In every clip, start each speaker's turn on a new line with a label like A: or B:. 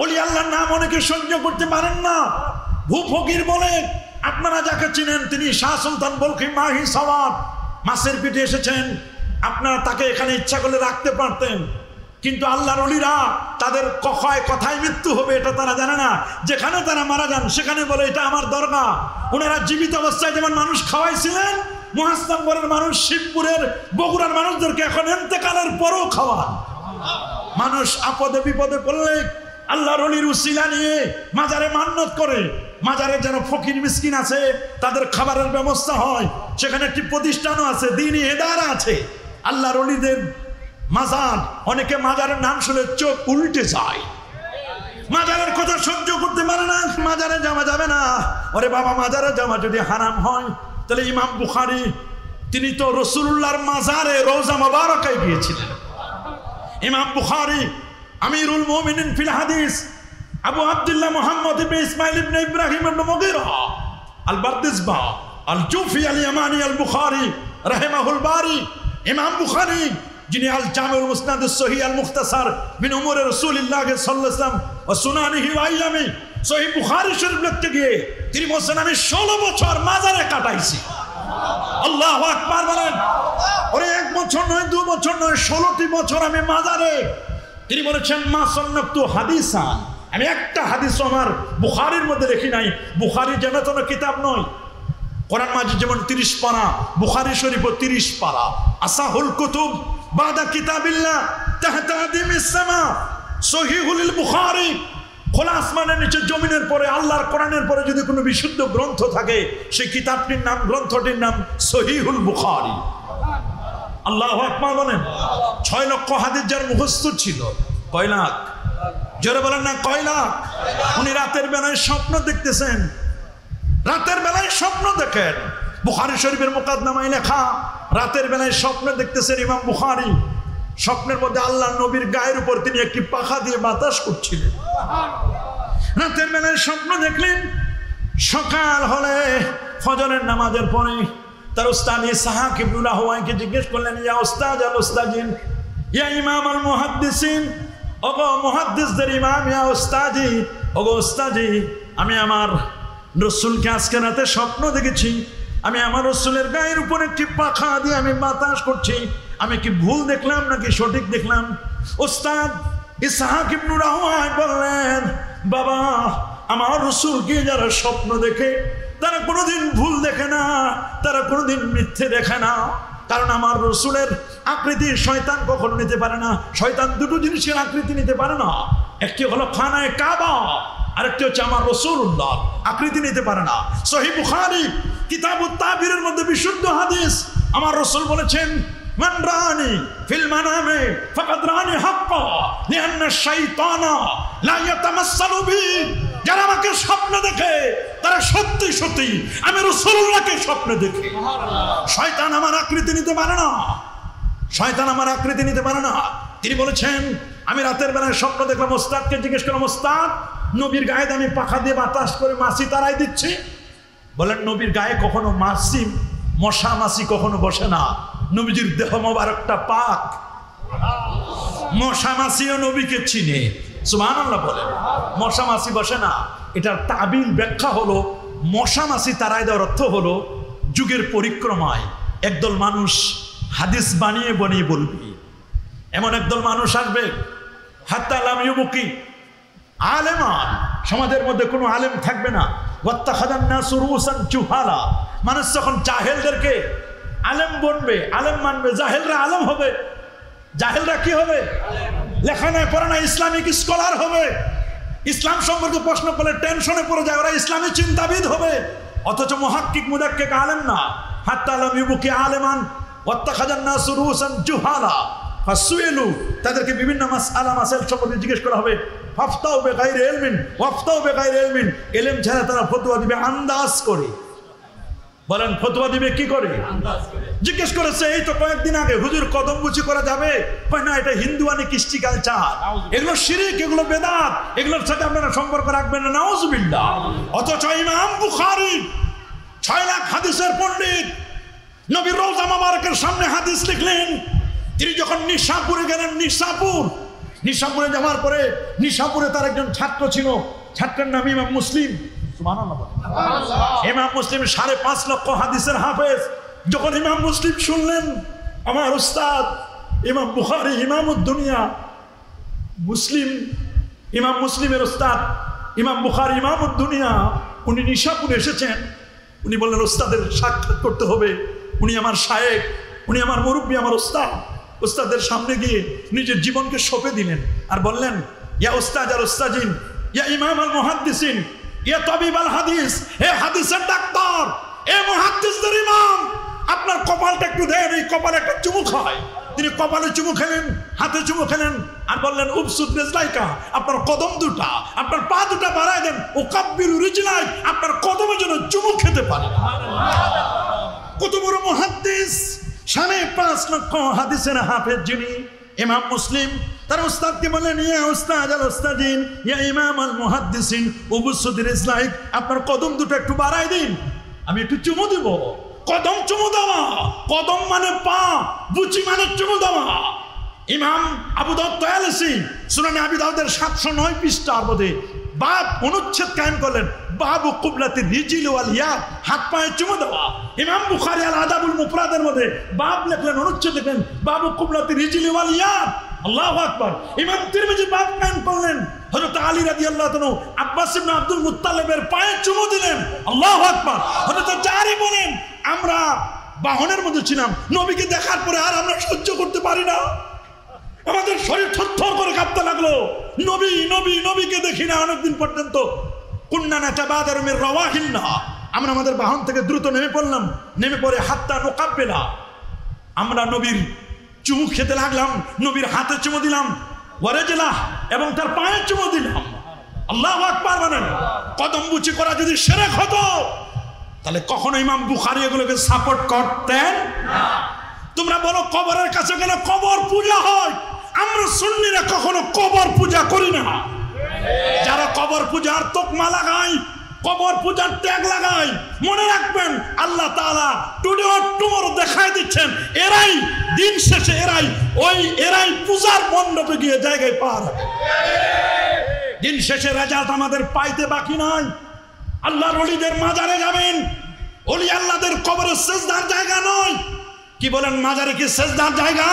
A: ওলি আল্লাহর নাম অনেকে সহ্য করতে পারেন না। ভূ ফকির বলে আপনারা যাকে চিনেন তিনি শাহ সুলতান বলখি মাহি সওয়াব, মাছের পিঠে এসেছেন। আপনারা তাকে এখানে ইচ্ছা করলে রাখতে পারতেন, কিন্তু আল্লাহর ওলিরা তাদের কথায় মৃত্যু হবে এটা তারা জানে না। যেখানে তারা মারা যান সেখানে বলে এটা আমার দরগা। ওনারা জীবিত অবস্থায় যেমন মানুষ খাওয়াইছিলেন, মহাস্তানগরের মানুষ, শিবপুরের, বগুড়ার মানুষদেরকে এখন ইন্তেকালের পরও খাওয়ান। মানুষ আপদে বিপদে পড়লে আল্লাহর ওলির উসিলা নিয়ে মাজারে মান্নত করে, মাজারে যেন ফকির মিসকিন আছে তাদের খাবারের ব্যবস্থা হয়। সেখানে একটি প্রতিষ্ঠানও আছে, দ্বীনি ইদারা আছে। আল্লাহর ওলিদের মাজার, অনেকে মাজারের নাম শুনে চোখ উল্টে যায়, মাজারের কথা সহ্য করতে পারে না। মাজারে যাওয়া যাবে না। ওরে বাবা, মাজারে যাওয়া যদি হারাম হয় তাহলে ইমাম বুখারী তিনি তো রাসূলুল্লাহর মাজারে রওজা মুবারাকায় গিয়েছিলেন। ইমাম বুখারী আমিরুল মুমিনিন ফিল হাদিস আবু আব্দুল্লাহ মুহাম্মদ ইবনে ইসমাইল ইবনে ইব্রাহিম ইবনে মুগীরা আল বারদিসবা আল জুফি আল ইয়ামানি আল বুখারী রাহিমাহুল বারি। ইমাম বুখারী যিনি আল জামিউল মুসনাদ সহিহ আল মুখতাসার মিন উমুর রাসূলিল্লাহ সাল্লাল্লাহু আলাইহি ওয়াসাল্লাম ওয়া সুনানিহি ওয়া আইয়ামি সহিহ বুখারী শরীফ লিখতে গিয়ে তিনি বলেন আমি 16 বছর মাজারে কাটাইছি। আল্লাহু আকবার বলেন। ওরে 1 বছর নয়, 2 বছর নয়, 16টি বছর আমি মাজারে। তিনি বলেছেন মা সান্নাতু হাদিসান, আমি একটা হাদিস আমার বুখারীর মধ্যে দেখি নাই। বুখারী যেন কোনো কিতাব নয়। কোরআন মাজিদ যেমন 30 পারা, বুখারী শরীফও 30 পারা। আসাহুল কুতুব বাদা কিতাবিল্লাহ তাহতা আদিমিস সামা সহিহুল বুখারী। খোলা আসমানের নিচে জমিনের পরে আল্লাহর কোরআনের পরে যদি কোনো বিশুদ্ধ গ্রন্থ থাকে সেই কিতাবটির নাম, গ্রন্থটির নাম সহিহুল বুখারী। আল্লাহু আকবার বলেন। 6 লক্ষ হাদিস যার মুখস্থ ছিল। কয় লাখ? জোরে বলেন না, কয় লাখ? উনি রাতের বেলায় স্বপ্ন দেখতেছেন, রাতের বেলায় স্বপ্ন দেখেন। বুখারী শরীফের মুকাদ্দমায় লেখা রাতের বেলায় স্বপ্ন দেখতেছেন ইমাম বুখারী। স্বপ্নের মধ্যে আল্লাহর নবীর গায়ের উপর তিনি একটি পাখা দিয়ে বাতাস করছিলেন। রাতের বেলায় স্বপ্ন দেখলেন। সকাল হলে ফজরের নামাজের পরে তার উস্তাদ ইসহাক ইবনে রাহওয়াইকে জিজ্ঞেস করলেন, ইয়া উস্তাদ আল উস্তাজিন, ইয়া ইমাম আল মুহাদ্দিসিন, ওগো মুহাদ্দিসদের ইমাম, ইয়া উস্তাজি, ওগো উস্তাজি, আমি আমার রাসূলকে আজকে রাতে স্বপ্ন দেখেছি। আমি আমার রাসূলের গায়ের উপর একটি পাখা দিয়ে আমি বাতাস করছি। আমি কি ভুল দেখলাম নাকি সঠিক দেখলাম? উস্তাদ ইসহাক ইবনে রাহওয়াই বললেন, বাবা, আমার রাসূলকে যারা স্বপ্ন দেখে তারা কোনোদিন ভুল দেখে না, তারা কোনোদিন মিথ্যে দেখে না। কারণ আমার রাসূলের আকৃতি শয়তান কখনো নিতে পারে না। শয়তান দুটো জিনিসের আকৃতি নিতে পারে না, একটি হলো খানায়ে কাবা, আরেকটি হচ্ছে আমার রাসূলুল্লাহ। আকৃতি নিতে পারে না। সহিহ বুখারী কিতাবুত তাবিরের মধ্যে বিশুদ্ধ হাদিস, আমার রাসূল বলেছেন, মান রানি ফিল মানামে ফাকাদ রানি হাক্কা লিআন্না শাইতানা লা ইয়াতামাসসালু বি। যারা আমাকে স্বপ্ন দেখে তারা সত্যি সত্যি আমি রাসূলুল্লাহকে স্বপ্ন দেখি। শয়তান আমার আকৃতি নিতে পারে না, শয়তান আমার আকৃতি নিতে পারে না। তিনি বলেছেন, আমি রাতের বেলায় স্বপ্ন দেখলাম। ওস্তাদকে জিজ্ঞেস করলাম, ওস্তাদ, নবীর গায়ে আমি পাখা দিয়ে বাতাস করে মাছি তাড়াই দিচ্ছি। বলেন, নবীর গায়ে কখনো মাছি, মশা মাছি কখনো বসে না। নবীজির দেহ মোবারকটা পাক, মশা মাছিও নবীকে চিনে। সুবহানাল্লাহ বলেন। মশা মাছি বসে না। এটার তাবিল ব্যাখ্যা হলো, মশা মাছি তাড়াই দেওয়ার অর্থ হলো যুগের পরিক্রমায় একদল মানুষ হাদিস বানিয়ে বানিয়ে বলবে। এমন একদল মানুষ আসবে, হাত্তা লাম ইউবকি আলেমান, সমাজের মধ্যে কোনো আলেম থাকবে না। ওয়াত্তাখাযান নাসু রুসান জুহালা, মানুষ যখন জাহেলদেরকে আলেম বনবে, আলেম মানবে, জাহেলরা আলেম হবে। জাহেলরা কি হবে? লেখা নাই পড়া নাই, ইসলামিক স্কলার হবে। ইসলাম সম্পর্কে প্রশ্ন করলে টেনশনে পড়ে যায়, ওরা ইসলামী চিন্তাবিদ হবে। অথচ মুহাক্কিক মুদাক্কিক আলেম না। হাত্তা লাম ইউবকি আলেমান ওয়াত্তাখাযান নাসু রুসান জুহালা ফাসুইলু, তাদেরকে বিভিন্ন মাসআলা মাসাইল সম্পর্কে জিজ্ঞেস করা হবে। ফাফতাউ বিগাইরি ইলমিন ওয়াফতাউ বিগাইরি ইলমিন, ইলম ছাড়া তারা ফতোয়া দিবে আন্দাজ করে। বলেন, ফতোয়া দিবে কি করে? আন্দাজ করে। জিজ্ঞেস করেছে, এই তো কয়েকদিন আগে, হুজুর কদম বুঝি করা যাবে? কয় না, এটা হিন্দুয়ানি কৃষ্টি কালচার, এগুলো শিরক, এগুলো বেদাত, এগুলোর সাথে আপনারা সম্পর্ক রাখবেন না। নাউজুবিল্লাহ। অথচ ইমাম বুখারী 6 লাখ হাদিসের পণ্ডিত, নবীর রওজা মুবারকের সামনে হাদিস লিখলেন। তিনি যখন নিশাপুরে গেলেন, নিশাপুরে যাওয়ার পরে নিশাপুরে তার একজন ছাত্র ছিল, ছাত্রের নাম ইমাম মুসলিম। ইমাম মুসলিম 5.5 লক্ষ হাদিসের হাফেজ। যখন ইমাম মুসলিম শুনলেন আমার উস্তাদ ইমাম বুখারী ইমামুদ্দুনিয়া মুসলিম, ইমাম মুসলিমের উস্তাদ ইমাম বুখারী ইমামুদ্দুনিয়া উনি নিশাপুরে এসেছেন, উনি বললেন উস্তাদের সাক্ষাৎ করতে হবে। উনি আমার শায়েখ, উনি আমার মুরব্বী, আমার উস্তাদ। উস্তাদের সামনে গিয়ে নিজের জীবনকে সঁপে দিলেন আর বললেন, ইয়া উস্তাদ আর উস্তাজিন, ইয়া ইমাম আল মুহাদ্দিসিন, ইয়া তাবিব আল হাদিস, হে হাদিসের ডাক্তার, এ মুহাদ্দিসদের ইমাম, আপনার কপালটা একটু দেন, এই কপালে একটা চুমু খায়। তিনি কপালে চুমু খেলেন, হাতে চুমু খেলেন আর বললেন, উবসুত রিজলাইকা, আপনার কদম দুটা, আপনার পা দুটা বাড়ায় দেন, ও কাব্বিরু রিজলাই, আপনার কদমের জন্য চুমু খেতে পারে। কত বড় মুহাদ্দিস, 5.5 লক্ষ হাদিসের হাফেজ যিনি ইমাম মুসলিম। তার উস্তাদকে বললেন, ইয়া উস্তাদ আল উস্তাদিন, ইয়া ইমাম আল মুহাদ্দিসিন, উবসুত রিজলাইক, আপনার কদম দুটো একটু বাড়ায় দিন, আমি একটু চুমু দিব। কদম চুমু দেওয়া, কদম মানে পা, বুচি মানে চুমু দেওয়া। ইমাম আবু দাউদ তায়ালিসি সুনানে আবি দাউদের 709 পৃষ্ঠার মধ্যে বাব অনুচ্ছেদ কায়েম করলেন, বাবু কুবলাতি রিজিল ওয়াল ইয়াদ, হাত পায়ে চুমু দেওয়া। ইমাম বুখারী আল আদাবুল মুফরাদের মধ্যে বাব লিখলেন, অনুচ্ছেদ লিখলেন, বাবু কুবলাতি রিজিল ওয়াল ইয়াদ। আল্লাহু আকবার। ইমাম তিরমিজি বাব কায়েম করলেন, হযরত আলী রাদিয়াল্লাহু তাআলা আব্বাস ইবনে আব্দুল মুত্তালিবের পায়ে চুমু দিলেন। আল্লাহু আকবার। হযরত জারি বলেন, আমরা বাহনের মধ্যে ছিলাম, নবীকে দেখার পরে আর আমরা সহ্য করতে পারি না, আমাদের শরীর থরথর করে কাঁপতে লাগলো। নবী নবী নবীকে দেখি না অনেকদিন পর্যন্ত। কুন্না নাতাবাদারু মির রাওয়াহিনা, আমরা আমাদের বাহন থেকে দ্রুত নেমে পড়লাম, নেমে পড়ে হাত্তা নুকাব্বিলা, আমরা নবীর চুমু খেতে লাগলাম, নবীর হাতে চুমু দিলাম, ওয়ারাজলা, এবং তার পায়ে চুমু দিলাম। আল্লাহু আকবার বলেন। কদম বুচি করা যদি শিরক হতো তাহলে কখনো ইমাম বুখারী এগুলোকে সাপোর্ট করতেন না। তোমরা বলো কবরের কাছে গেলে কবর পূজা হয়, আমরা সুন্নিরা কখনো কবর পূজা করি না। যারা কবর পূজার তকমা লাগায়, কবর পূজার ট্যাগ লাগায়, মনে রাখবেন আল্লাহ তাআলা টুডে অর টুমরো দেখায় দিচ্ছেন, এরাই দিন শেষে এরাই পূজার মণ্ডপে গিয়ে জায়গায় পার হবে। দিন শেষে রেজাল্ট আমাদের পাইতে বাকি নাই। আল্লাহর ওলিদের মাজারে যাবেন, ওলি আল্লাহদের কবরে সেজদার জায়গা নয়। কি বলেন, মাজারে কি সেজদার জায়গা?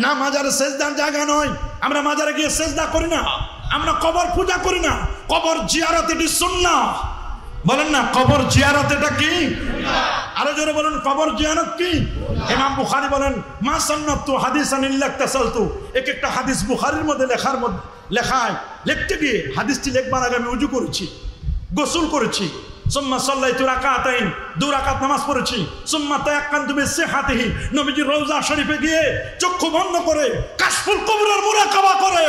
A: না, মাজারে সেজদার জায়গা নয়। আমরা মাজারে গিয়ে সেজদা করি না, আমরা কবর পূজা করি না। কবর জিয়ারত এটি সুন্নাহ। বলেন না, কবর জিয়ারত এটা কি? আরো জোরে বলেন, কবর জিয়ারত কি? ইমাম বুখারী বলেন, মা সান্নাতু হাদিসান ইল্লা তাসালতু, এক একটা হাদিস বুখারীর মধ্যে লেখায় লিখতে গিয়ে হাদিসটি লিখবার আগে আমি ওযু করেছি, গোসল করেছি, সুম্মা সাল্লাইতু রাকাতাইন, 2 রাকাত নামাজ পড়েছি, সুম্মা তায়াক্কানতু বিসিহাতিহি, নবীজির রওজা শরীফে গিয়ে চক্ষু বন্ধ করে কাশফুল কবরের মুরাকাবা করে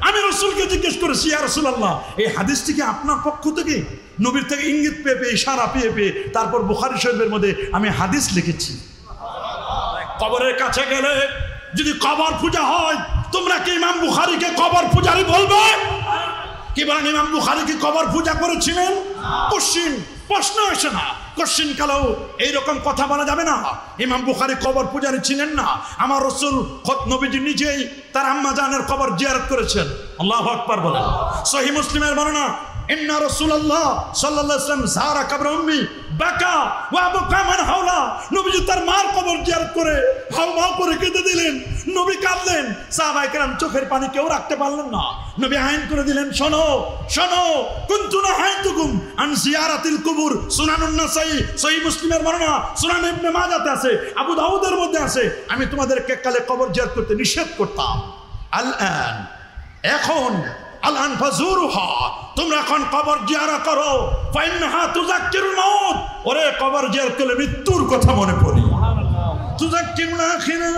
A: আমি রাসূলকে জিজ্ঞেস করেছি, ইয়া রাসূলুল্লাহ, এই হাদিসটি কি আপনার পক্ষ থেকে? নবীর থেকে ইঙ্গিত পেয়ে ইশারা পেয়ে তারপর বুখারী শরীফের মধ্যে আমি হাদিস লিখেছি। কবরের কাছে গেলে যদি কবর পূজা হয়, তোমরা কি ইমাম বুখারীকে কবর পূজারী বলবে? কি বলেন, ইমাম বুখারী কি কবর পূজা করেছিলেন? কোশ্চিন, প্রশ্ন আসে না। কোশ্চিন কালেও এইরকম কথা বলা যাবে না। ইমাম বুখারী কবর পূজারী ছিলেন না। আমার রাসূল নবীজি নিজেই তার আম্মা জানের কবর জিয়ারত করেছেন। আল্লাহু আকবার বলেন। সহিহ মুসলিমের বর্ণনা, ইন্না রাসূলুল্লাহ সাল্লাল্লাহু আলাইহি ওয়াসাল্লাম যারা কবর উম্মি বাকা ওয়া বাকা মান হাওলা, নবীজি তার মার কবর জিয়ারত করে হাওমাও করে কেঁদে দিলেন। নবী কাঁদলেন, সাহাবায়ে কেরাম চোখের পানি কেউ রাখতে পারলেন না। নবী আইন করে দিলেন, শোনো শোনো, কুনতু নাহাইতুকুম আন জিয়ারাতিল কুবুর। সুনানুন নাসাই, সহিহ মুসলিমের বর্ণনা, সুনান ইবনে মাজাহতে আছে, আবু দাউদের মধ্যে আছে, আমি তোমাদেরকে কালে কবর জিয়ারত করতে নিষেধ করতাম। আলআন, এখন আলআন ফাজুরুহা, তোমরা এখন কবর জিয়ারত করো, ফাইন্নাহা তুযাক্কিরুল মাউত, ওরে কবর জিয়ারত করলে মৃত্যুর কথা মনে পড়ে। তুযাক্কিরুল আখিরা,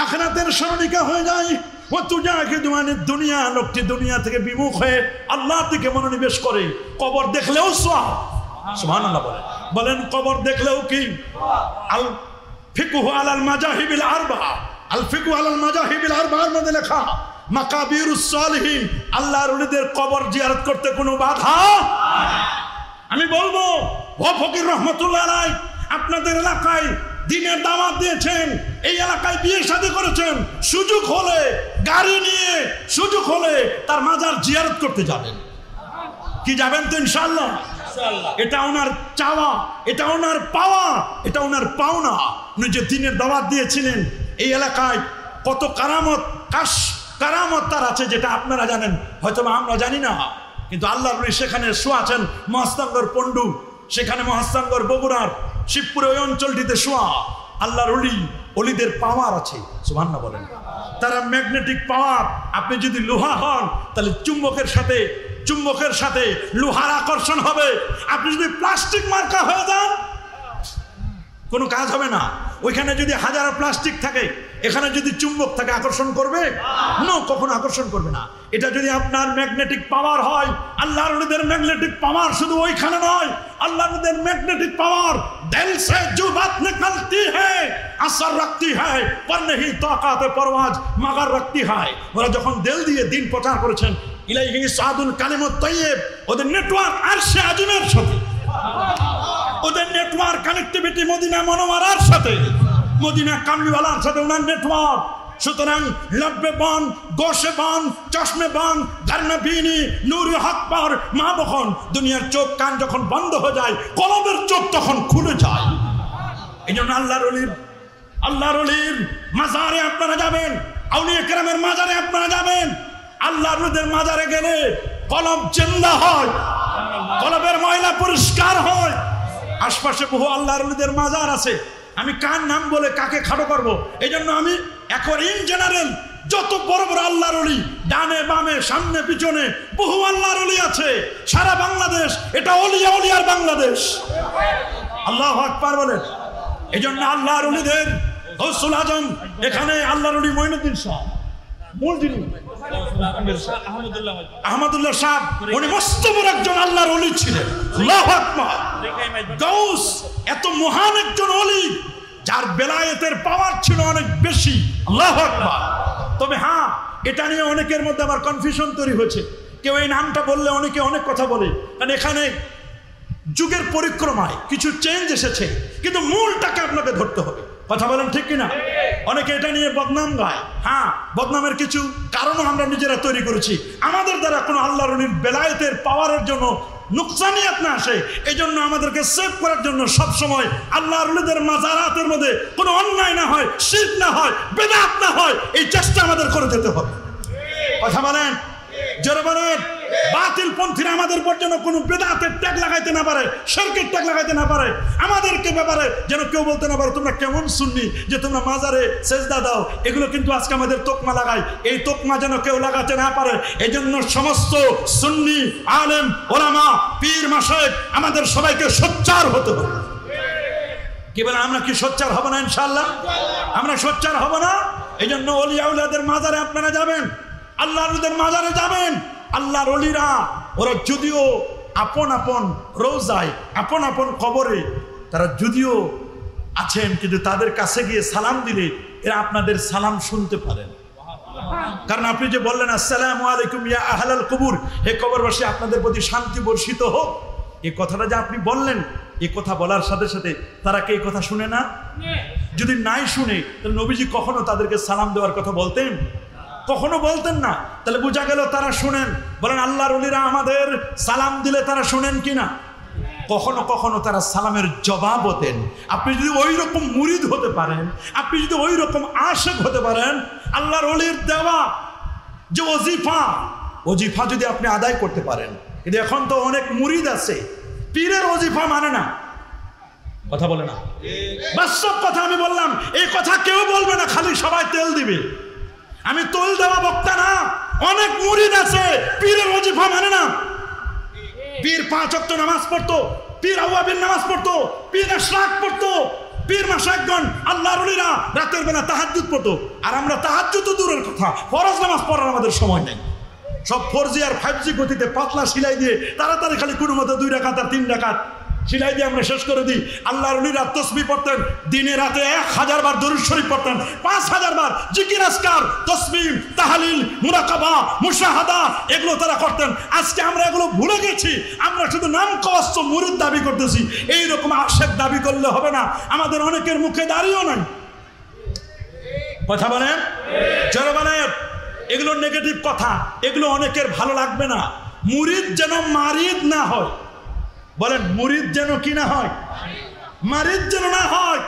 A: আখিরাতের স্মরণিকা হয়ে যায়। ও তুজাহিদু আনিদ দুনিয়া, লোকটি দুনিয়া থেকে বিমুখ হয়ে আল্লাহর দিকে মনোনিবেশ করে। কবর দেখলেও সওয়াব। সুবহানাল্লাহ বলেন। বলেন, কবর দেখলেও কি? আল ফিকহু আলাল মাযাহিবিল আরবা, আল ফিকহু আলাল মাযাহিবিল আরবার মধ্যে লেখা, মাকাবিরুস সালিহিন, আল্লাহর ওলিদের কবর জিয়ারত করতে কোনো বাধা। আমি বলবো, ও ফকির রহমাতুল্লাহ আলাইহি, আপনাদের এলাকায় দিনের দাওয়াত দিয়েছেন, এই এলাকায় বিয়ে শাদী করেছেন, সুযোগ হলে গাড়ি নিয়ে সুযোগ হলে তার মাজার জিয়ারত করতে যাবেন। কি যাবেন তো ইনশাআল্লাহ? এটা ওনার চাওয়া, এটা ওনার পাওয়া, এটা ওনার পাওনা। উনি যে দিনের দাওয়াত দিয়েছিলেন, এই এলাকায় কত কারামত তার আছে যেটা আপনারা জানেন, হয়তো আমরা জানি না। কিন্তু আল্লাহর নবী সেখানে শোয়া আছেন, মহাস্থানগর পন্ডু, সেখানে মহাস্থানগর বগুড়ার শিবপুরে ওই অঞ্চলটিতে শোয়া। আল্লাহর অলিদের পাওয়ার আছে, সুবহানাল্লাহ বলেন। তারা ম্যাগনেটিক পাওয়ার। আপনি যদি লোহা হন তাহলে চুম্বকের সাথে লোহার আকর্ষণ হবে। আপনি যদি প্লাস্টিক মার্কা হয়ে যান কোনো কাজ হবে না। ওইখানে যদি হাজারো প্লাস্টিক থাকে, এখানে যদি চুম্বক থাকে আকর্ষণ করবে না, কখনো আকর্ষণ করবে না। এটা যদি আপনার ম্যাগনেটিক পাওয়ার হয়, আল্লাহর ওলিদের ম্যাগনেটিক পাওয়ার শুধু ওইখানে নয়, আল্লাহর ওলিদের ম্যাগনেটিক পাওয়ার দিল সে जो बात निकलती है असर रखती है पर नहीं ताकत परवाज मगर रखती है। ওরা যখন দিল দিয়ে দিন প্রচার করেছেন, ইলাইহি সাদুল কালিমুত তাইয়্যিব, ওদের নেটওয়ার্ক আরশে আজিমের সাথে, ওদের নেটওয়ার্ক কানেক্টিভিটি মদিনা মনোয়ারার সাথে, মদিনা কামলিওয়ালার সাথে ওনার নেটওয়ার্ক। সুতরাং লব্বে বান, গোশে বান, চশমে বান, গারনা বিনি, নূরি হক পার মা বখন। দুনিয়ার চোখ কান যখন বন্ধ হয়ে যায়, কলবের চোখ তখন খুলে যায়। এই জন্য আল্লাহর ওলির মাজারে আপনারা যাবেন, আউলিয়া কেরামের মাজারে আপনারা যাবেন। আল্লাহর ওলিদের মাজারে গেলে কলব জিন্দা হয়, কলবের ময়লা পরিষ্কার হয়। আশপাশে বহু আল্লাহর ওলিদের মাজার আছে, আমি কার নাম বলে কাকে খাটো করব? এই জন্য আমি এখন ইন জেনারেল যত বড় বড় আল্লাহর ওলি, ডানে বামে সামনে পিছনে বহু আল্লাহর ওলি আছে। সারা বাংলাদেশ এটা ওলিয়ার বাংলাদেশ। আল্লাহু আকবার বলেন। এই জন্য আল্লাহর ওলিদের গৌসুল আজম এখানে আল্লাহর ওলি মঈনুদ্দিন শাহ, মূল যিনি আহমদুল্লাহ সাহেব, উনি মস্ত বড় একজন আল্লাহর ওলি ছিলেন। আল্লাহু আকবার। গৌস এত মহান একজন ওলি যার বেলায়েতের পাওয়ার ছিল অনেক বেশি। আল্লাহু আকবার। তবে হ্যাঁ, এটা নিয়ে অনেকের মধ্যে আবার কনফিউশন তৈরি হয়েছে। কেউ এই নামটা বললে অনেকে অনেক কথা বলে, কারণ এখানে যুগের পরিক্রমায় কিছু চেঞ্জ এসেছে, কিন্তু মূলটাকে আপনাকে ধরতে হবে। কথা বলেন ঠিক কিনা? অনেকে এটা নিয়ে বদনাম গায়। হ্যাঁ, বদনামের কিছু কারণও আমরা নিজেরা তৈরি করেছি। আমাদের দ্বারা কোনো আল্লাহর ওলির বেলায়েতের পাওয়ারের জন্য নুকসানিয়াত না আসে, এই জন্য আমাদেরকে সেভ করার জন্য সবসময় আল্লাহর ওলিদের মাজারাতের মধ্যে কোনো অন্যায় না হয়, শিরক না হয়, বেদাত না হয়, এই চেষ্টা আমাদের করে যেতে হবে। কথা বলেন, জোরে বলেন। বাতিল পন্থীরা আমাদের পর যেন কোনো বেদাতের ট্যাগ লাগাইতে না পারে, শিরকের ট্যাগ লাগাইতে না পারে। আমাদেরকে ব্যাপারে যেন কেউ বলতে না পারে তোমরা কেমন সুন্নি যে তোমরা মাজারে সেজদা দাও। এগুলো কিন্তু আজকে আমাদের তোকমা লাগায়, এই তোকমা যেন কেউ লাগাতে না পারে। এই জন্য সমস্ত সুন্নি আলেম ওলামা পীর মাশায়েখ আমাদের সবাইকে সোচ্চার হতে হবে। কি বলেন, আমরা কি সোচ্চার হব না? ইনশাআল্লাহ আমরা সোচ্চার হব না। এই জন্য ওলিয়া উলিয়াদের মাজারে আপনারা যাবেন, আল্লাহর ওলিদের মাজারে যাবেন। আল্লাহর ওলিরা ওরা যদিও আপন আপন রোজায়, আপন আপন কবরে তারা যদিও আছেন, কিন্তু তাদের কাছে গিয়ে সালাম দিলে এরা আপনাদের সালাম শুনতে পারেন। কারণ আপনি যে বললেন আসসালামু আলাইকুম ইয়া আহলাল কুবুর, হে কবরবাসী আপনাদের প্রতি শান্তি বর্ষিত হোক, এই কথাটা যে আপনি বললেন, এই কথা বলার সাথে সাথে তারা কি এই কথা শুনে না? যদি নাই শুনে তাহলে নবীজি কখনো তাদেরকে সালাম দেওয়ার কথা বলতেন? কখনো বলতেন না। তাহলে বোঝা গেল তারা শুনেন। বলেন আল্লাহর ওলিরা আমাদের সালাম দিলে তারা শুনেন কিনা? কখনো কখনো তারা সালামের জবাবও দেন। আপনি যদি ওই রকম মুরিদ হতে পারেন, আপনি যদি ওই রকম আশিক হতে পারেন, আল্লাহর ওলির দেওয়া যে ওজিফা যদি আপনি আদায় করতে পারেন। কিন্তু এখন তো অনেক মুরিদ আছে পীরের ওজিফা মানে না। কথা বলে না, বাস্তব কথা আমি বললাম। এই কথা কেউ বলবে না, খালি সবাই তেল দিবে। আমি তোল দেওয়া বক্তা না। অনেক মুরিদ আছে পীরের ওজিফা মানে না। পীর 5 ওয়াক্ত নামাজ পড়তো, পীর আওয়াবিন নামাজ পড়তো, পীর ইশরাক পড়তো, পীর মাশায়েখগণ আল্লাহর ওলিরা রাতের বেলা তাহাজ্জুদ পড়তো। আর আমরা তাহাজ্জুদ তো দূরের কথা, ফরজ নামাজ পড়ার আমাদের সময় নেই। সব 4G আর 5G গতিতে পাতলা সিলাই দিয়ে তাড়াতাড়ি খালি কোনো মতো 2 রাকাত আর 3 রাকাত সিলাই দিয়ে আমরা শেষ করে দিই। আল্লাহর ওলিরা তাসবিহ পড়তেন, দিনে রাতে 1000 বার দরুদ শরীফ পড়তেন, 5000 বার জিকির আজকার, তাসবিহ, তাহলিল, মুরাকাবা, মুশাহাদা এগুলো তারা করতেন। আজকে আমরা এগুলো ভুলে গেছি। আমরা শুধু নাম কষ্ট মুরিদ দাবি করতেছি। এইরকম আশেক দাবি করলে হবে না। আমাদের অনেকের মুখে দাঁড়িয়েও নাই। কথা বলেন, জোরে বলেন। এগুলো নেগেটিভ কথা, এগুলো অনেকের ভালো লাগবে না। মুরিদ যেন মারিদ না হয়, বলেন মুরিদ যেন কি না হয়, মারিদ যেন না হয়।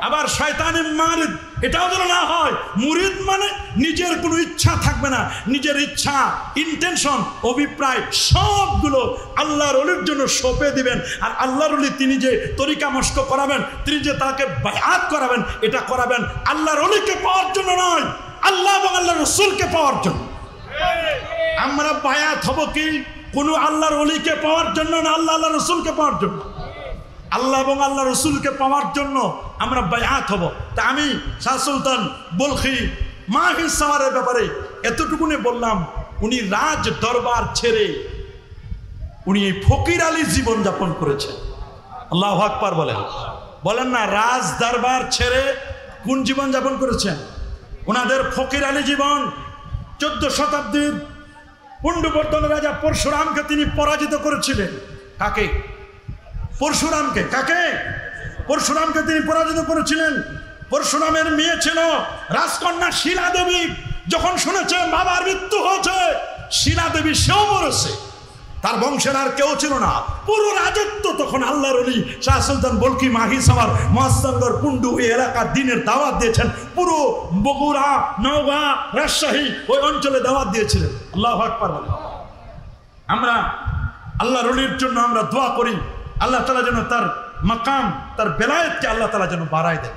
A: আবার শয়তানি মারিদ এটাও যেন না হয়। মুরিদ মানে নিজের কোনো ইচ্ছা থাকবে না, নিজের ইচ্ছা, ইন্টেনশন, অভিপ্রায় সবগুলো আল্লাহর ওলির জন্য সঁপে দিবেন। আর আল্লাহর ওলি তিনি যে তরিকা মস্ক করাবেন, তিনি যে তাকে বায়াত করাবেন, এটা করাবেন আল্লাহর ওলিকে পাওয়ার জন্য নয়, আল্লাহ এবং আল্লাহর রাসূলকে পাওয়ার জন্য। আমরা বায়াত হব কি কোনো আল্লাহর ওলিকে পাওয়ার জন্য না, আল্লাহ আল্লাহ রাসূলকে পাওয়ার জন্য। আল্লাহ এবং আল্লাহ রসুলকে পাওয়ার জন্য আমরা বায়াত হব। তা আমি শাহ সুলতান বলখি মাহি সাওয়ারের ব্যাপারে এতটুকুনি বললাম। উনি রাজ দরবার ছেড়ে উনি ফকির আলী জীবন যাপন করেছেন। আল্লাহু আকবার বলেন, বলেন না। রাজ দরবার ছেড়ে কোন জীবন যাপন করেছেন? ওনাদের ফকির আলী জীবন। 14 শতাব্দীর পুণ্ড্রবর্ধন রাজা পরশুরামকে তিনি পরাজিত করেছিলেন। কাকে? পরশুরামকে। কাকে? পরশুরামকে তিনি পরাজিত করেছিলেন। পরশুরামের মেয়ে ছিল রাজকন্যা শিলা দেবী। যখন শুনেছে বাবার মৃত্যু হয়েছে, শিলা দেবী সেও মরেছে, তার বংশের আর কেউ ছিল না। পুরো রাজত্ব তখন আল্লাহর ওলি শাহ সুলতান বলকি মাহি সাওয়ার মহাস্থানগর কুন্ডু এই এলাকার দিনের দাওয়াত দিয়েছেন। পুরো বগুড়া, নওগাঁ, রাজশাহী ওই অঞ্চলে দাওয়াত দিয়েছিলেন। আল্লাহু আকবার বলেন। আমরা আল্লাহর ওলির জন্য আমরা দোয়া করি, আল্লাহ তাআলা যেন তার মাকাম, তার বেলায়েতকে আল্লাহ তাআলা যেন বাড়ায় দেন,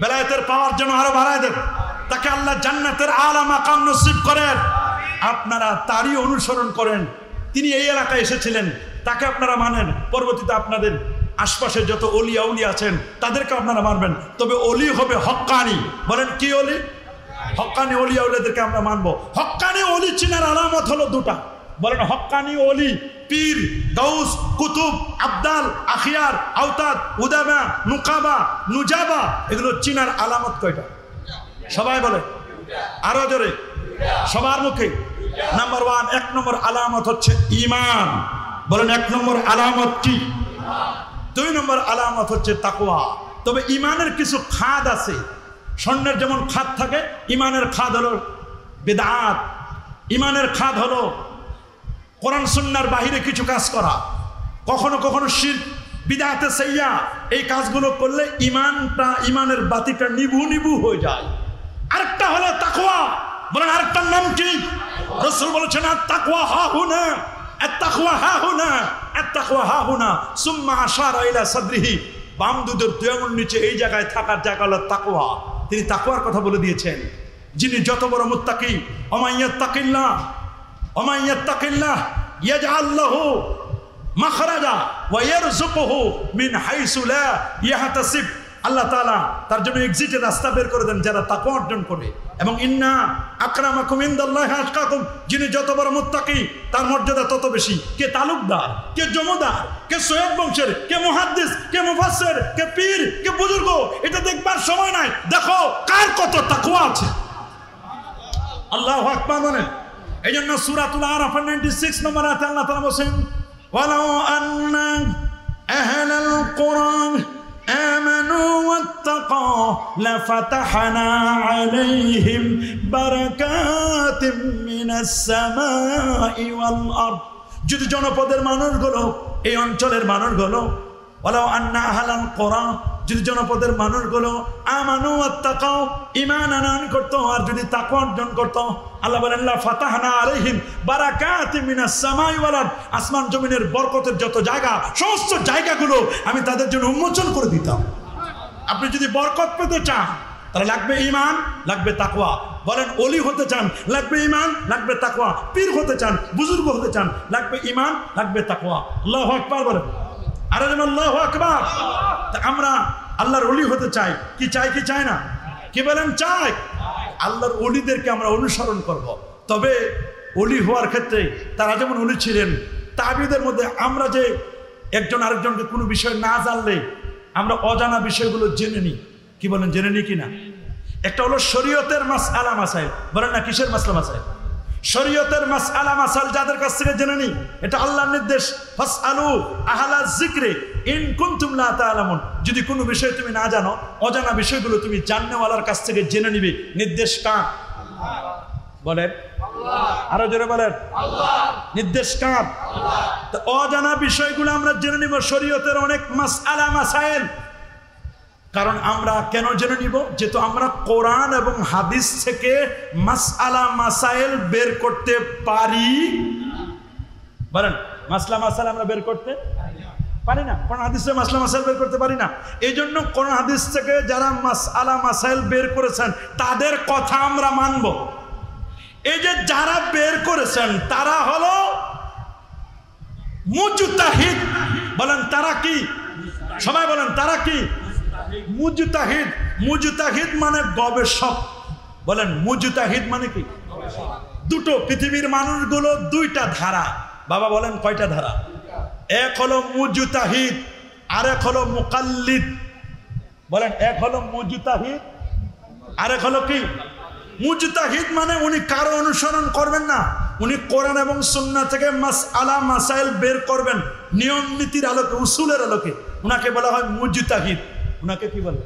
A: বেলায়েতের পাওয়ার জন্য আরো বাড়ায় দেন, তাকে আল্লাহ জান্নাতের আলা মাকাম নসিব করেন। আপনারা তারই অনুসরণ করেন। তিনি এই এলাকায় এসেছিলেন, তাকে আপনারা মানেন। পরবর্তীতে আপনাদের আশপাশে যত অলি আউলি আছেন তাদেরকে আপনারা মানবেন। তবে অলি হবে হক্কানি। বলেন কি অলি? হক্কানি অলি আউলিদেরকে আমরা মানবো। হক্কানি অলি চিনার আলামত হলো দুটা। বলেন হক্কানি অলি, পীর, গাউস, কুতুব, আবদাল, আখিয়ার, আওতাদ, উদামা, নুকাবা, নুজাবা, এগুলো চিনার আলামত কয়টা? সবাই বলে, আরো জোরে, সবার মুখে। নাম্বার 1, 1 নম্বর আলামত হচ্ছে ঈমান। বলেন 1 নম্বর আলামত কি? 2 নম্বর আলামত হচ্ছে তাকওয়া। তবে ঈমানের কিছু খাদ আছে। স্বর্ণের যেমন খাদ থাকে, ঈমানের খাদ হলো বিদআত। ঈমানের খাদ হলো কোরআন সুন্নাহর বাহিরে কিছু কাজ করা, কখনো কখনো শিরক, বিদআতে সাইয়্যা। এই কাজগুলো করলে ঈমানটা, ঈমানের বাতিটা নিভু নিভু হয়ে যায়। আরেকটা হলো তাকওয়া। বলেন আরেকটার নাম কি? রাসূল বলেছেন আত-তাকওয়া হাহুনা, আত-তাকওয়া হাহুনা, আত-তাকওয়া হাহুনা। সুম্মা আশারা ইলা সাদরিহি, বাম দুধের দুই আঙুল নিচে এই জায়গায় থাকার জায়গা হলো তাকওয়া। তিনি তাকওয়ার কথা বলে দিয়েছেন। যিনি যত বড় মুত্তাকি, ওমাইয়াত্তাকিল্লাহ, ওমাইয়াত্তাকিল্লাহ ইয়াজআল লাহু মাখরাজা ওয়া ইয়ারযুকুহু মিন হাইসু লা ইয়াহতাসিব। আল্লাহ তাআলা তার জন্য এক্সিটের রাস্তা বের করে দেন যারা তাকওয়া অর্জন করে। এবং ইন্না আকরামাকুম ইনদাল্লাহি আতকাকুম, যিনি যত বড় মুত্তাকি তার মর্যাদা তত বেশি। কে তালুকদার, কে জমদার, কে সৈয়দ বংশের, কে মুহাদ্দিস, কে মুফাসসির, কে পীর, কে বুজুর্গ, এটা দেখবার সময় নাই। দেখো কার কত তাকওয়া আছে। আল্লাহু আকবার বলেন। এই জন্য সূরাতুল আরাফ 96 নম্বর আয়াতে আল্লাহ তাআলা বলেন, ওয়ালাউ আন্না আহলাল কুরআন آمنوا واتقوا لفتحنا عليهم بركات من السماء والأرض। যদি জনপদের মানুষগুলো, এই অঞ্চলের মানুষগুলো, ওয়ালাউ আন্না আহলাল কুরআন, যদি জনপদের মানুষগুলো আমানু ওয়াত্তাকাও, ঈমান আনয়ন করত আর যদি তাকওয়া অর্জন করত, আল্লাহ বলেন লা ফাতাহনা আলাইহিম বারাকাতিম মিনাস সামাই ওয়াল আরদ, আসমান জমিনের বরকতের যত জায়গা, সমস্ত জায়গাগুলো আমি তাদের জন্য উন্মোচন করে দিতাম। আপনি যদি বরকত পেতে চান তাহলে লাগবে ঈমান, লাগবে তাকওয়া। বলেন ওলি হতে চান লাগবে ঈমান, লাগবে তাকওয়া। পীর হতে চান, বুজুর্গ হতে চান লাগবে ঈমান, লাগবে তাকওয়া। আল্লাহু আকবার বলেন। আরে আল্লাহু আকবার। আমরা আল্লাহর ওলি হতে চাই। কি চাই কি চাই না? কি বলেন? চাই। আল্লাহর ওলিদেরকে আমরা অনুসরণ করব। তবে ওলি হওয়ার ক্ষেত্রে তারা যেমন ওলি ছিলেন, তাবিদের মধ্যে আমরা যে একজন আরেকজনকে কোনো বিষয় না জানলে আমরা অজানা বিষয়গুলো জেনে নিই। কি বলেন? জেনে নিই কিনা? একটা হলো শরীয়তের মাসআলা মাসাইল। বলেন না কিসের মাসলা মাসাইল? শরীয়তের মাসআলা মাসাইল যাদের কাছ থেকে জেনে নিই, এটা আল্লাহর নির্দেশ। ফাসআলু আহলা যিকরি ইন কুনতুম লা তা'লামুন, যদি কোনো বিষয় তুমি না জানো, অজানা বিষয়গুলো তুমি জাননেওয়ালার কাছ থেকে জেনে নিবে। নির্দেশ কার? বলেন আল্লাহ। আরো জোরে বলেন আল্লাহ। নির্দেশ কার? আল্লাহ। তো অজানা বিষয়গুলো আমরা জেনে নিব, শরীয়তের অনেক মাসআলা মাসাইল। কারণ আমরা কেন জেনে নিব? যেহেতু আমরা কোরআন এবং হাদিস থেকে মাসআলা মাসাইল বের করতে পারি। বলেন মাসলা মাসাইল আমরা বের করতে পারি না, কোরআন হাদিস থেকে মাসলা মাসাইল বের করতে পারি না। এই জন্য কোরআন হাদিস থেকে যারা মাসআলা মাসাইল বের করেছেন তাদের কথা আমরা মানব। এই যে যারা বের করেছেন তারা হলো মুজতাহিদ। বলেন তারা কি? সবাই বলেন তারা কি? মুজতাহিদ। মুজতাহিদ মানে গবেষক। বলেন মুজতাহিদ মানে কি? দুটো, পৃথিবীর মানুষগুলো দুইটা ধারা। বাবা বলেন কয়টা ধারা? এক হলো মুজতাহিদ, আরেক হলো মুকাল্লিদ। বলেন এক হলো মুজতাহিদ, আরেক হলো কি? মুজতাহিদ মানে উনি কারো অনুসরণ করবেন না, উনি কোরআন এবং সুন্নাহ থেকে মাসআলা মাসাইল বের করবেন নিয়ম নীতির আলোকে, উসুলের আলোকে। উনাকে বলা হয় মুজতাহিদ। উনাকে কি বলে?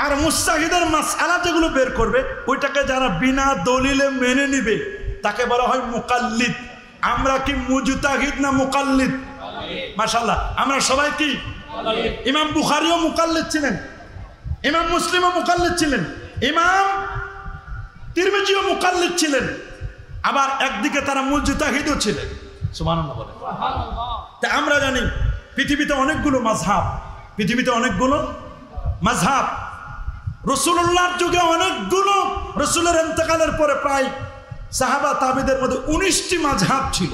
A: আর মুস্তাহিদের মাসআলা যেগুলো বের করবে ওইটাকে যারা বিনা দলিলে মেনে নিবে তাকে বলা হয় মুকাল্লিদ। আমরা কি মুজতাহিদ না মুকাল্লিদ? মাশাআল্লাহ আমরা সবাই কি? ইমাম বুখারীও মুকাল্লিদ ছিলেন, ইমাম মুসলিমও মুকাল্লিদ ছিলেন, ইমাম তিরমিজিও মুকাল্লিদ ছিলেন, আবার একদিকে তারা মুজতাহিদও ছিলেন। সুবহানাল্লাহ বলেন। তা আমরা জানি পৃথিবীতে অনেকগুলো মাযহাব, পৃথিবীতে অনেকগুলো মাযহাব। রাসূলুল্লাহর যুগে অনেকগুলো, রাসূলের ইন্তেকালের পরে প্রায় সাহাবা তাবেঈদের মধ্যে 19টি মাযহাব ছিল।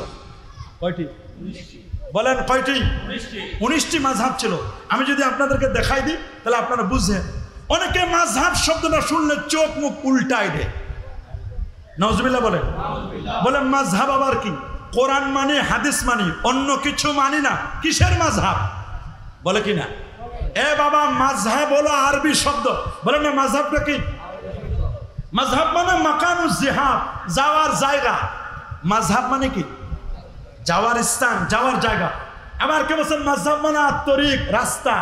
A: কয়টি? বলেন কয়টি? 19টি মাযহাব ছিল। আমি যদি আপনাদেরকে দেখাই দিই তাহলে আপনারা বুঝবেন। অনেকে মাযহাব শব্দটা শুনলে চোখ মুখ উল্টায় দেয়। নাউজুবিল্লাহ বলেন। বলেন মাযহাব আবার কি? কোরআন মানি, হাদিস মানি, অন্য কিছু মানি না। কিসের মাযহাব? বলে কি না? এ বাবা মাযহাব হলো আরবি শব্দ। বলেন না মাযহাবটা কি? মাযহাব মানে মাকানুজ জিহাদ, যাওয়ার জায়গা। মাযহাব মানে কি? যাওয়ার স্থান, যাওয়ার জায়গা। আবার কে বলেন মাযহাব মানে আত-তরিক, রাস্তা।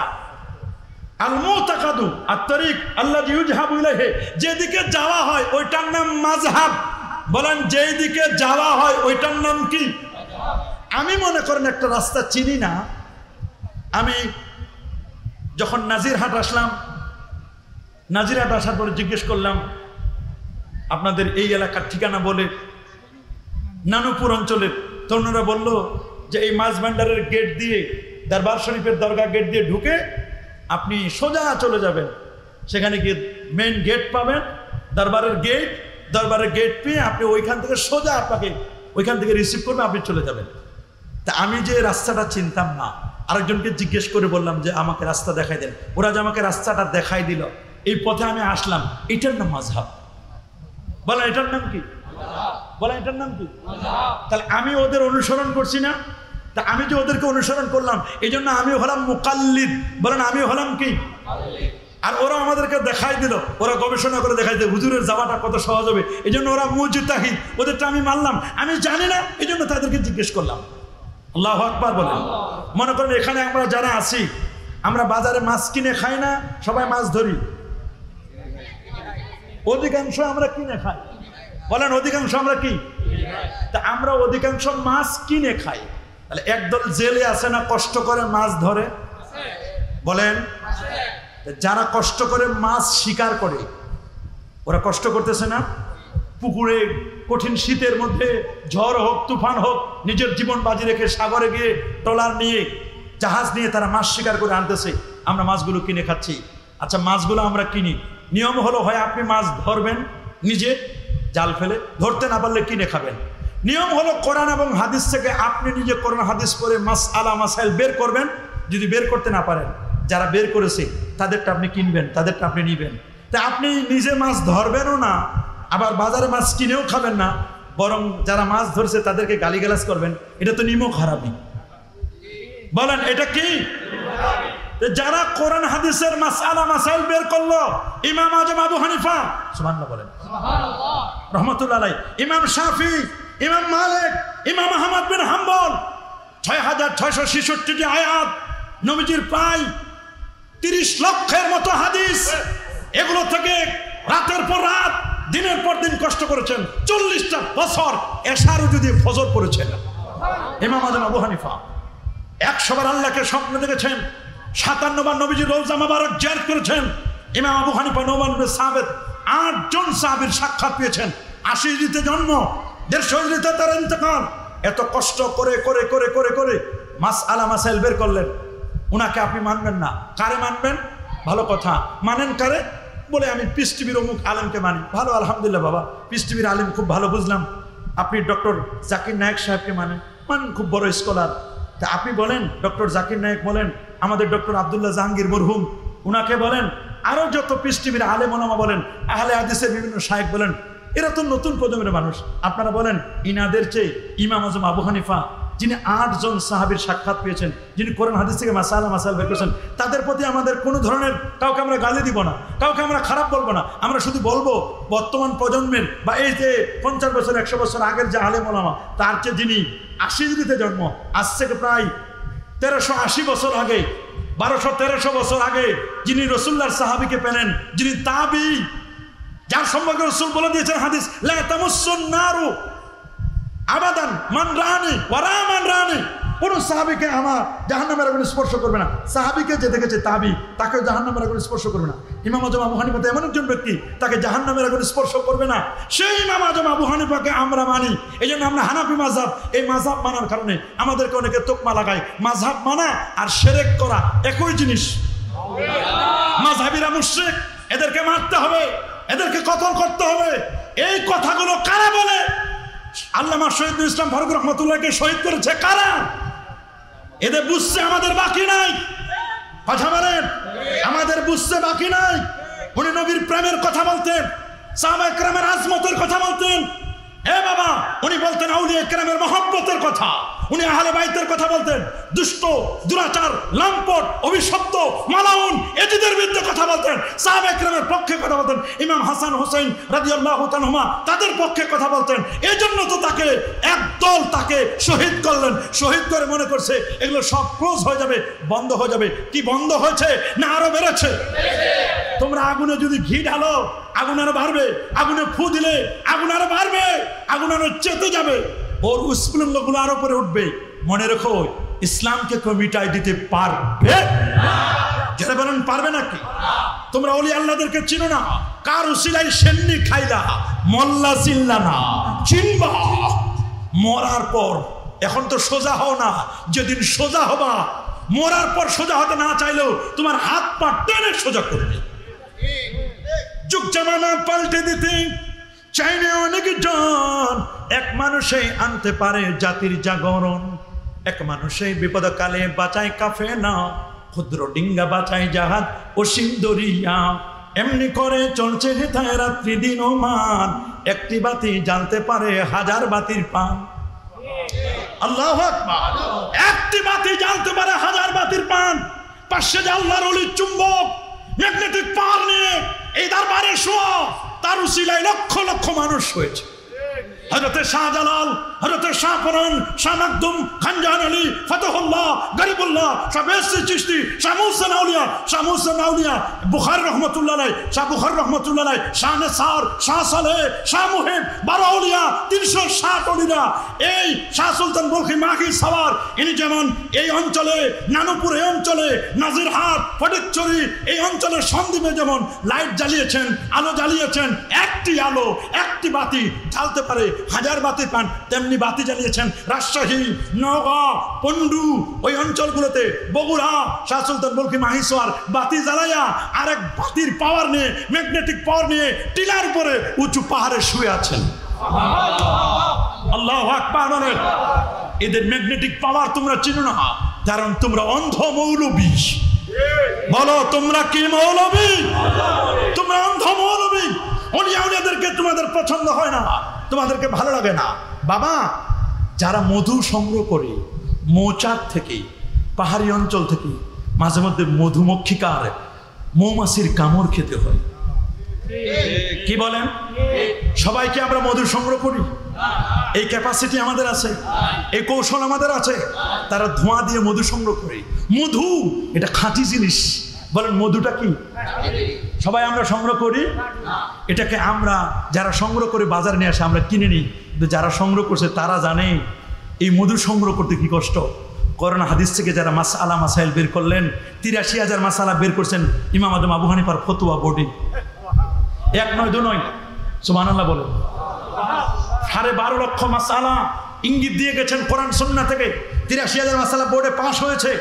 A: আল মুতাকাদু আত-তরিক আল্লাযী ইউজহাবু ইলাইহি, যেদিকে যাওয়া হয় ওইটার নাম মাযহাব। বলেন যেই দিকে যাওয়া হয় ওইটার নাম কি? আমি মনে করেন একটা রাস্তা চিনি না, আমি যখন নাজিরহাট আসলাম, নাজিরহাট আসার পরে জিজ্ঞেস করলাম আপনাদের এই এলাকার ঠিকানা বলে, নানুপুর অঞ্চলের তরুণরা বলল যে এই মাছ ভান্ডারের গেট দিয়ে, দরবার শরীফের দরগা গেট দিয়ে ঢুকে আপনি সোজা চলে যাবেন, সেখানে গিয়ে মেন গেট পাবেন, দরবারের গেট পেয়ে আপনি ওইখান থেকে সোজা আপনাকে ওইখান থেকে রিসিভ করবে, আপনি চলে যাবেন। তা আমি যে রাস্তাটা চিনতাম না, আরেকজনকে জিজ্ঞেস করে বললাম যে আমাকে রাস্তা দেখাই দেন। ওরা যে আমাকে রাস্তাটা দেখাই দিল, এই পথে আমি আসলাম, এটার নাম মাযহাব। বলেন এটার নাম কি? বলেন এটার নাম কি? তাহলে আমি ওদের অনুসরণ করছি না? তা আমি যে ওদেরকে অনুসরণ করলাম এই জন্য আমি হলাম মুকাল্লিদ। বলেন আমি হলাম কি? আর ওরা আমাদেরকে দেখাই দিল, ওরা গবেষণা করে দেখাই দিল হুজুরের যাওয়াটা কত সহজ হবে, এই জন্য ওরা মুজতাহিদ, ওদেরটা আমি মানলাম। আমি জানি না এই জন্য তাদেরকে জিজ্ঞেস করলাম। আল্লাহু আকবার বলেন। মনে করেন এখানে আমরা যারা আছি, আমরা বাজারে মাছ কিনে খাই না, সবাই মাছ ধরি। অধিকাংশ আমরা কিনে খাই। বলেন অধিকাংশ আমরা কি? তা আমরা অধিকাংশ মাছ কিনে খাই। তাহলে একদল জেলে আছে না কষ্ট করে মাছ ধরে? বলেন যারা কষ্ট করে মাছ শিকার করে, ওরা কষ্ট করতেছে না? পুকুরে কঠিন শীতের মধ্যে ঝড় হোক তুফান হোক নিজের জীবন বাজি রেখে সাগরে গিয়ে ট্রলার নিয়ে জাহাজ নিয়ে তারা মাছ শিকার করে আনতেছে, আমরা মাছগুলো কিনে খাচ্ছি। আচ্ছা মাছগুলো আমরা কিনি, নিয়ম হলো হয় আপনি মাছ ধরবেন নিজে জাল ফেলে, ধরতে না পারলে কিনে খাবেন। নিয়ম হলো কোরআন এবং হাদিস থেকে আপনি নিজে কোরআন হাদিস পড়ে মাসআলা মাসাইল বের করবেন। যদি বের করতে না পারেন, যারা বের করেছে তাদেরটা আপনি কিনবেন, তাদেরটা আপনি নিবেন। তা আপনি নিজে মাছ ধরবেনও না, আবার বাজারে মাছ কিনেও খাবেন না, বরং যারা মাছ ধরছে তাদেরকে গালিগালাজ করবেন। এটা তো নিমক হারামি। বলেন এটা কি? যারা কোরআন হাদিসের মাসআলা মাসাইল বের করলো, ইমাম আজম আবু হানিফা সুবহানাল্লাহ বলেন, সুবহানাল্লাহ রাহমাতুল্লাহ আলাইহি, ইমাম শাফি, ইমাম মালিক, ইমাম আহমদ বিন হাম্বল, 6666টি আয়াত নবীজির প্রায় 30 লক্ষের মতো হাদিস, এগুলো থেকে রাতের পর রাত দিনের পর দিন কষ্ট করেছেন। 40টা বছর এশার যদি ফজর পড়েছেন। ইমাম আজম আবু হানিফা 100 বার আল্লাহকে স্বপ্ন দেখেছেন, 57 বার নবীজির রওজা মোবারক জিয়ারত করেছেন। ইমাম আবু হানিফা নোমান ইবনে সাবিত 8 জন সাহাবীর সাক্ষাৎ পেয়েছেন। 80 হিজরিতে জন্ম, 150 হিজরিতে তার ইন্তেকাল। এত কষ্ট করে করে করে করে করে মাসআলা মাসাইল বের করলেন। উনাকে আপনি মানবেন না, কারে মানবেন? ভালো কথা, মানেন কারে? বলে আমি পিস টিভির অমুক আলেমকে মানি। ভালো, আলহামদুলিল্লাহ বাবা, পিস টিভির আলেম খুব ভালো, বুঝলাম। আপনি ডক্টর জাকির নায়েক সাহেবকে মানেন, খুব বড় স্কলার। তা আপনি বলেন, ডক্টর জাকির নায়েক বলেন, আমাদের ডক্টর আব্দুল্লাহ জাহাঙ্গীর মরহুম উনাকে বলেন, আরো যত পিস টিভির আলেম ওলামা বলেন, আহলে হাদিসের বিভিন্ন শায়েখ বলেন, এরা তো নতুন প্রজন্মের মানুষ। আপনারা বলেন ইনাদের চেয়ে ইমাম আজম আবু হানিফা, যিনি 8 জন সাহাবীর সাক্ষাৎ পেয়েছেন, যিনি কোরআন হাদিস থেকে মাসালা মাসাইল বের করেছেন, তাদের প্রতি আমাদের কোনো ধরনের কাউকে আমরা গালি দিব না, কাউকে আমরা খারাপ বলবো না। আমরা শুধু বলবো বর্তমান প্রজন্মের বা এই যে 50 বছর 100 বছর আগের যে আলেম ওলামা, তার চেয়ে যিনি 80 হিজরিতে জন্ম, আজ থেকে প্রায় 1380 বছর আগে, 1200-1300 বছর আগে যিনি রাসূলুল্লাহর সাহাবীকে পেলেন, যিনি তাবী, যার সম্পর্কে রাসূল বলে দিয়েছেন হাদিস, লা তামাসসুন নারু আবাদান মান রানি ওয়ারা মান রানি। কোন সাহাবীকে আমার জাহান্নামের আগুন স্পর্শ করবে না। সাহাবীকে যে দেখেছে তাবী, তাকে জাহান্নামের আগুন স্পর্শ করবে না। ইমাম আজম আবু হানিফা এমন একজন ব্যক্তি, তাকে জাহান্নামের আগুন স্পর্শ করবে না। সেই ইমাম আজম আবু হানিফাকে আমরা মানি। এই জন্য আমরা হানাফি মাযহাব, এই মাযহাব মানার কারণে আমাদেরকে অনেকে তোকমা লাগায়। মাযহাব মানা আর শিরক করা একই জিনিস। মাযহাবিরা মুশরিক, এদেরকে মারতে হবে, এদেরকে কতল করতে হবে। এই কথাগুলো কারা বলে? আল্লামা শহীদুল ইসলাম ফারুক রহমতুল্লাহকে শহীদ করেছে কারা? এদের বুঝতে আমাদের বাকি নাই। কথা বলেন, আমাদের বুঝতে বাকি নাই। উনি নবীর প্রেমের কথা বলতেন, সাহাবায়ে কেরামের আজমতের কথা বলতেন। এ বাবা, উনি বলতেন আউলিয়া কেরামের মহব্বতের কথা, উনি আহলে বাইতের কথা বলতেন। দুষ্ট, দুরাচার, লাম্পট, অভিশপ্ত, মালাউন এজিদের বিরুদ্ধে কথা বলতেন। সাহাবায়ে কেরামের পক্ষে কথা বলতেন। ইমাম হাসান হুসাইন রাদিয়াল্লাহু তাআলা তাদের পক্ষে কথা বলতেন। এজন্য তো তাকে একদল তাকে শহীদ করলেন। শহীদ করে মনে করছে এগুলো সব ক্লোজ হয়ে যাবে, বন্ধ হয়ে যাবে। কি বন্ধ হয়েছে না আরো বেড়েছে? তোমরা আগুনে যদি ঘি ঢালো, আগুন আরো বাড়বে। আগুনে ফু দিলে আগুন আরো বাড়বে, আগুন আরো চেতে যাবে, ওর উৎস্ফুলিঙ্গগুলো আরো পরে উঠবে। মনে রেখো, ইসলামকে কেউ মিটাই দিতে পারবে না। যারা বলেন পারবে নাকি? তোমরা ওলি আল্লাহদেরকে চিনো না? কার উসিলাই সেন্নি খাইলা, মোল্লা চিনলা না, চিনবা মরার পর। এখন তো সোজা হও না, যেদিন সোজা হবা, মরার পর সোজা হতে না চাইলেও তোমার হাত পা টেনে সোজা করবে। যুগ জামানা পাল্টে দিতে চাইলে অনেক জন, এক মানুষে আনতে পারে জাতির জাগরণ। এক মানুষে বিপদকালে বাঁচায় কাফেলা, ক্ষুদ্র ডিঙ্গা বাঁচায় জাহাজ অসীম দরিয়া। এমনি করে চলছে হেথায় রাত্রি দিন ও মান, একটি বাতি জ্বালতে পারে 1000 বাতির পান। আল্লাহু আকবার। একটি বাতি জ্বালতে পারে 1000 বাতির পান। পাশে যে আল্লাহর ওলির চুম্বক ম্যাগনেটিক পাওয়ার নিয়ে এই দরবারে শোয়া, তার উসিলায় লক্ষ লক্ষ মানুষ হয়েছে। হযরতে শাহজালাল, হযরতে শাহপরান, শাহ মাকদুম, খানজাহান আলী, ফতহুল্লাহ, গরিবুল্লাহ, শাহ বেহসি চিশতি, শাহ মুহসিন আউলিয়া, শাহ মুহসিন আউলিয়া, বুখারী রহমাতুল্লাহ আলাইহি, শাহ বুখারী রহমাতুল্লাহ আলাইহি, শাহ নেসার, শাহ সালেহ, শাহ মুহিব, 12 আউলিয়া, 360 আউলিয়া। এই শাহ সুলতান বলখি মাহি সাওয়ার, ইনি যেমন এই অঞ্চলে, নানুপুর এই অঞ্চলে, নাজিরহাট, ফটিকছড়ি এই অঞ্চলের সন্দ্বীপে যেমন লাইট জ্বালিয়েছেন, আলো জ্বালিয়েছেন, একটি আলো, একটি বাতি জ্বালতে পারে 1000 বাতি পান, তেমনি বাতি জ্বালিয়েছেন রাজশাহী, নওগাঁ, পন্ডু ওই অঞ্চলগুলোতে, বগুড়া, শাহ সুলতান বলখি মাহি সাওয়ার বাতি জ্বালাইয়া আরেক বাতির পাওয়ার নিয়ে, ম্যাগনেটিক পাওয়ার নিয়ে টিলার উপরে উঁচু পাহাড়ে শুয়ে আছেন। আল্লাহু আকবার। এদের ম্যাগনেটিক পাওয়ার তোমরা চিনো না, কারণ তোমরা অন্ধ মৌলবী। বলো তোমরা কি মৌলবী? তোমরা অন্ধ মৌলবী। ওলিয়াদেরকে তোমাদের পছন্দ হয় না, তোমাদেরকে ভালো লাগে না। বাবা, যারা মধু সংগ্রহ করে মৌচাক থেকে, পাহাড়ি অঞ্চল থেকে, মাঝে মধ্যে মধুমক্ষিকার মৌমাছির কামড় খেতে হয়। কি বলেন? সবাইকে আমরা মধু সংগ্রহ করি? এই ক্যাপাসিটি আমাদের আছে, এই কৌশল আমাদের আছে। তারা ধোঁয়া দিয়ে মধু সংগ্রহ করে। মধু এটা খাঁটি জিনিস। বলেন মধুটা কি? সবাই আমরা সংগ্রহ করি, এটাকে আমরা যারা সংগ্রহ করে বাজারে নিয়ে আসে আমরা কিনে নিই, কিন্তু যারা সংগ্রহ করছে তারা জানে এই মধু সংগ্রহ করতে কি কষ্ট। করোনা হাদিস থেকে যারা মাসআলা মাসাইল বের করলেন, ৮৩,০০০ মাসালা বের করছেন ইমাম আজম আবু হানিফার ফতোয়া বোর্ডে। ১ নয় ২ নয়, সুবহানাল্লাহ বলেন। ১২.৫ লক্ষ মাসালা ইঙ্গিত দিয়ে গেছেন কোরআন সুন্নাহ থেকে। ৮৩,০০০ মাসালা বোর্ডে পাস হয়েছে।